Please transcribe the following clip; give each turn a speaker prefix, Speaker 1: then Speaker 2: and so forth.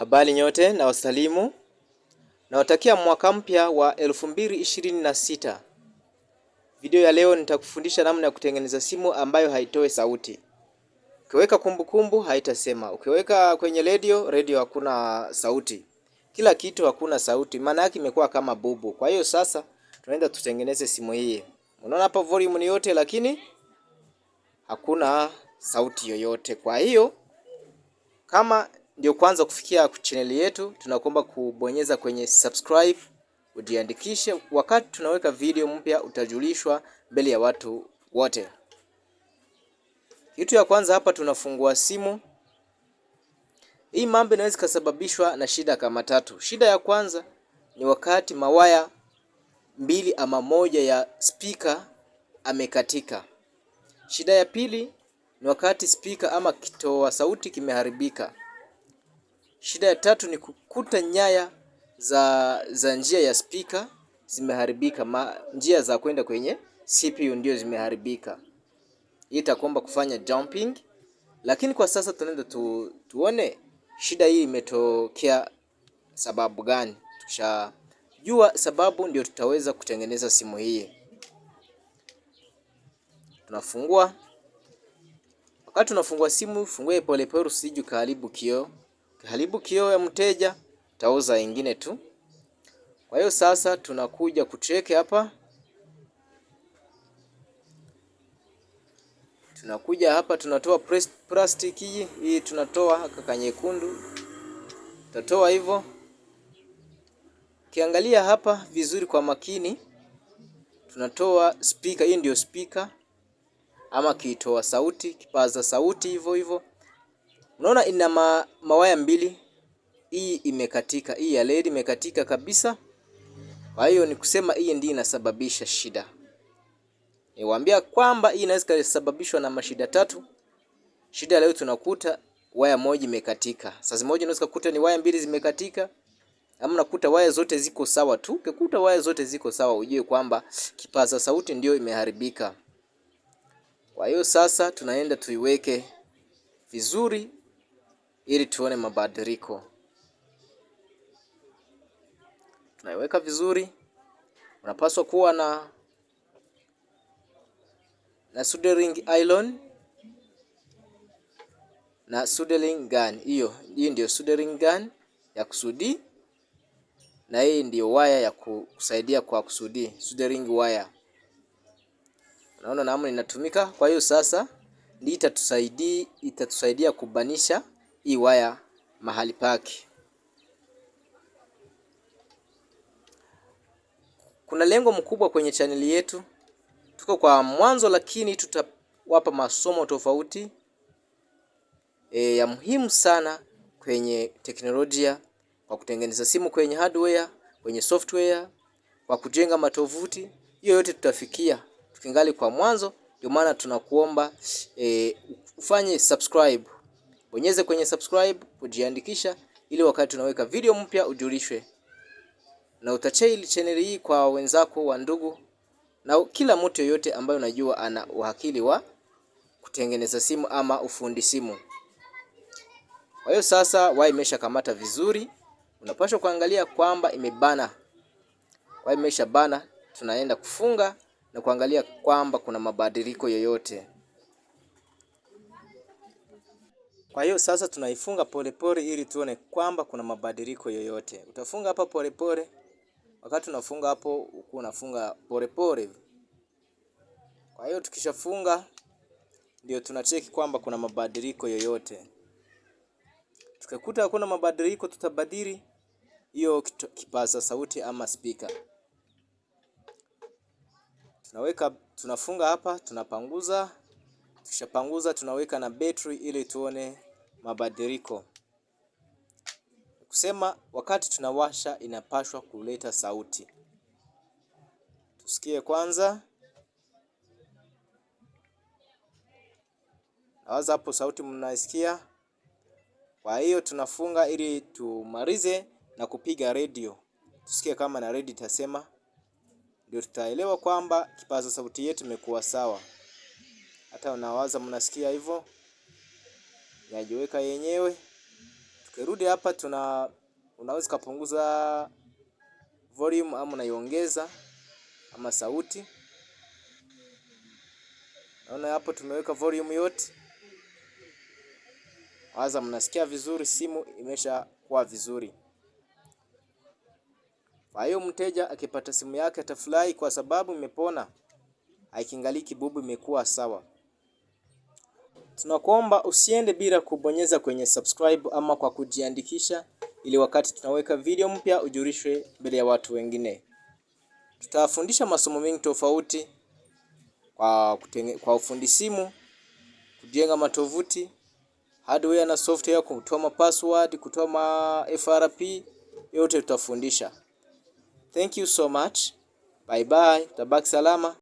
Speaker 1: Habari nyote na wasalimu na watakia mwaka mpya wa 2026. Video ya leo nitakufundisha namna ya kutengeneza simu ambayo haitoe sauti. Ukiweka kumbukumbu haitasema. Ukiweka kwenye radio hakuna sauti. Kila kitu hakuna sauti. Maana yake imekuwa kama bubu. Kwa hiyo sasa tunaenda tutengeneze simu hii. Unaona hapa volume ni yote lakini hakuna sauti yoyote. Kwa hiyo kama ndio kwanza kufikia channel yetu, tunakuomba kubonyeza kwenye subscribe, ujiandikishe. Wakati tunaweka video mpya utajulishwa mbele ya watu wote. Kitu ya kwanza hapa tunafungua simu. Hii mambo inaweza kusababishwa na shida kama tatu. Shida ya kwanza ni wakati mawaya mbili ama moja ya speaker amekatika. Shida ya pili ni wakati speaker ama kitoa sauti kimeharibika. Shida ya tatu ni kukuta nyaya za njia ya speaker zimeharibika, njia za kwenda kwenye CPU ndio zimeharibika. Hii itakuomba kufanya jumping, lakini kwa sasa tunaenda tuone shida hii imetokea sababu gani. Tukishajua sababu ndio tutaweza kutengeneza simu hii. Tunafungua. Wakati tunafungua simu, fungue polepole usije kuharibu kioo. Ukiharibu kioo ya mteja, utauza ingine tu. Kwa hiyo sasa tunakuja kucheck hapa. Tunakuja hapa tunatoa plastic hii tunatoa kaka nyekundu. Tutatoa hivyo. Kiangalia hapa vizuri kwa makini. Tunatoa speaker, hii ndio speaker ama kitoa sauti, kipaza sauti hivyo. Unaona ina mawaya mbili. Hii imekatika, hii ya LED imekatika kabisa. Kwa hiyo ni kusema hii ndiyo inasababisha shida. Niwaambia kwamba hii inaweza kusababishwa na mashida tatu. Shida leo tunakuta waya moja imekatika. Sasa moja unaweza kukuta ni waya mbili zimekatika. Ama unakuta waya zote ziko sawa tu. Ukikuta waya zote ziko sawa ujue kwamba kipaza sauti ndio imeharibika. Kwa hiyo sasa tunaenda tuiweke vizuri ili tuone mabadiliko. Tunaiweka vizuri. Unapaswa kuwa na soldering iron na soldering gun. Hii ndio soldering gun ya kusudi na hii ndio waya ya kusaidia kwa kusudi, soldering wire. Unaona namna inatumika. Kwa hiyo sasa ndio itatusaidia kubanisha hii waya mahali pake. Kuna lengo mkubwa kwenye channel yetu. Tuko kwa mwanzo lakini tutawapa masomo tofauti ya muhimu sana kwenye teknolojia, kwa kutengeneza simu kwenye hardware, kwenye software, kwa kujenga matovuti. Hiyo yote tutafikia tukingali kwa mwanzo. Ndio maana tunakuomba ufanye subscribe. Bonyeze kwenye subscribe kujiandikisha ili wakati tunaweka video mpya ujulishwe. Na utacheli channel hii kwa wenzako, wa ndugu na kila mtu yoyote ambaye unajua ana uhakili wa kutengeneza simu ama ufundi simu. Kwa hiyo sasa waya imeshakamata vizuri. Unapaswa kuangalia kwamba imebana. Waya imeshabana, tunaenda kufunga na kuangalia kwamba kuna mabadiliko yoyote. Kwa hiyo sasa tunaifunga polepole ili tuone kwamba kuna mabadiliko yoyote. Utafunga hapa polepole. Wakati unafunga hapo unafunga polepole. Kwa hiyo tukishafunga ndio tunacheki kwamba kuna mabadiliko yoyote. Tukikuta hakuna mabadiliko tutabadili hiyo kipaza sauti ama speaker. Tunafunga hapa, tunapanguza. Tukishapanguza tunaweka na battery ili tuone mabadiliko. Kusema wakati tunawasha inapashwa kuleta sauti. Tusikie kwanza. Nawaza hapo sauti mnaisikia. Kwa hiyo tunafunga ili tumalize na kupiga radio. Tusikie kama na radio itasema. Ndio tutaelewa kwamba kipaza sauti yetu imekuwa sawa. Hata unawaza mnasikia hivyo. Yajiweka yenyewe. Tukirudi hapa unaweza kupunguza volume ama unaiongeza ama sauti. Naona hapo tumeweka volume yote. Waza mnasikia vizuri, simu imesha kuwa vizuri. Kwa hiyo mteja akipata simu yake atafurahi kwa sababu imepona. Haikingali kibubu, imekuwa sawa. Tunakuomba usiende bila kubonyeza kwenye subscribe ama kwa kujiandikisha, ili wakati tunaweka video mpya ujulishwe mbele ya watu wengine. Tutafundisha masomo mengi tofauti kwa ufundi simu, kujenga matovuti, hardware na software, kutoa password, kutoa FRP, yote tutafundisha. Thank you so much. Bye bye. Tabaki salama.